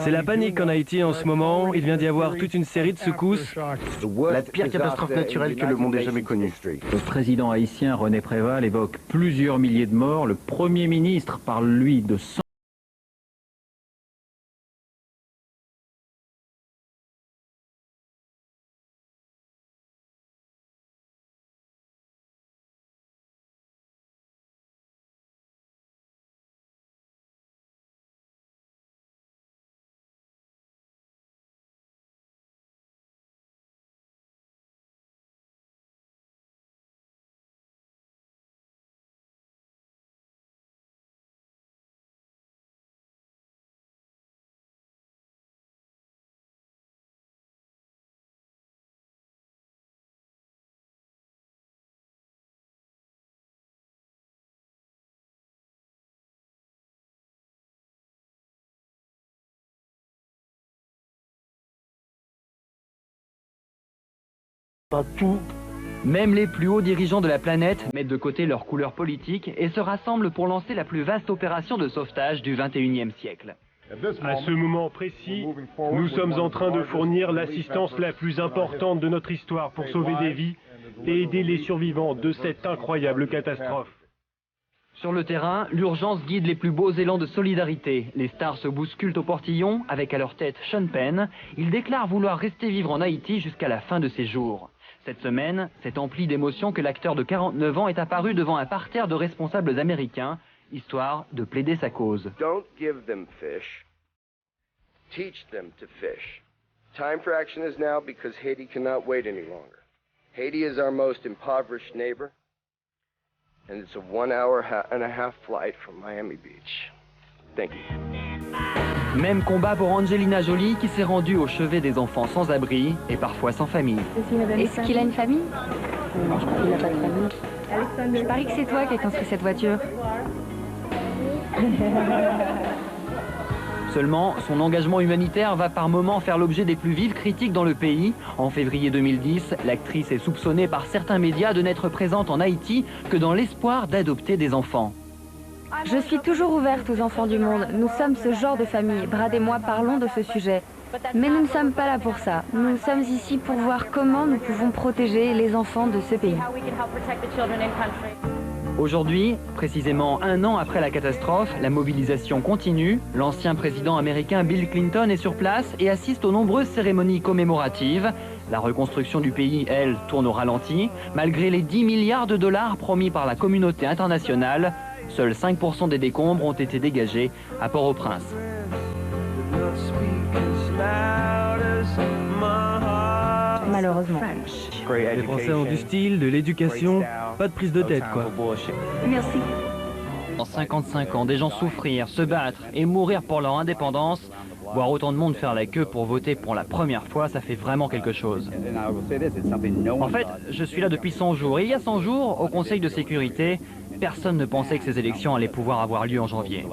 C'est la panique en Haïti en ce moment. Il vient d'y avoir toute une série de secousses. La pire catastrophe naturelle que le monde ait jamais connue. Le président haïtien René Préval évoque plusieurs milliers de morts. Le Premier ministre parle, lui, de 100. Même les plus hauts dirigeants de la planète mettent de côté leurs couleurs politiques et se rassemblent pour lancer la plus vaste opération de sauvetage du XXIe siècle. À ce moment précis, nous sommes en train de fournir l'assistance la plus importante de notre histoire pour sauver des vies et aider les survivants de cette incroyable catastrophe. Sur le terrain, l'urgence guide les plus beaux élans de solidarité. Les stars se bousculent au portillon, avec à leur tête Sean Penn. Ils déclarent vouloir rester vivre en Haïti jusqu'à la fin de ses jours. Cette semaine, c'est empli d'émotions que l'acteur de 49 ans est apparu devant un parterre de responsables américains, histoire de plaider sa cause. Don't give them fish. Teach them to fish. Time for action is now because Haiti cannot wait any longer. Haiti is our most impoverished neighbor, and it's a 1 hour and a half flight from Miami Beach. Thank you. Même combat pour Angelina Jolie qui s'est rendue au chevet des enfants sans abri et parfois sans famille. Est-ce qu'il a une famille? Non, je crois qu'il n'a pas de famille. Je parie que c'est toi qui as construit cette voiture. Seulement, son engagement humanitaire va par moments faire l'objet des plus vives critiques dans le pays. En février 2010, l'actrice est soupçonnée par certains médias de n'être présente en Haïti que dans l'espoir d'adopter des enfants. Je suis toujours ouverte aux enfants du monde. Nous sommes ce genre de famille. Brad et moi parlons de ce sujet. Mais nous ne sommes pas là pour ça. Nous sommes ici pour voir comment nous pouvons protéger les enfants de ce pays. Aujourd'hui, précisément 1 an après la catastrophe, la mobilisation continue. L'ancien président américain Bill Clinton est sur place et assiste aux nombreuses cérémonies commémoratives. La reconstruction du pays, elle, tourne au ralenti. Malgré les 10 milliards de dollars promis par la communauté internationale, seuls 5% des décombres ont été dégagés à Port-au-Prince. Malheureusement. Les Français ont du style, de l'éducation, pas de prise de tête, quoi. Merci. En 55 ans, des gens souffrir, se battre et mourir pour leur indépendance, voir autant de monde faire la queue pour voter pour la première fois, ça fait vraiment quelque chose. En fait, je suis là depuis 100 jours. Et il y a 100 jours, au Conseil de sécurité, personne ne pensait que ces élections allaient pouvoir avoir lieu en janvier.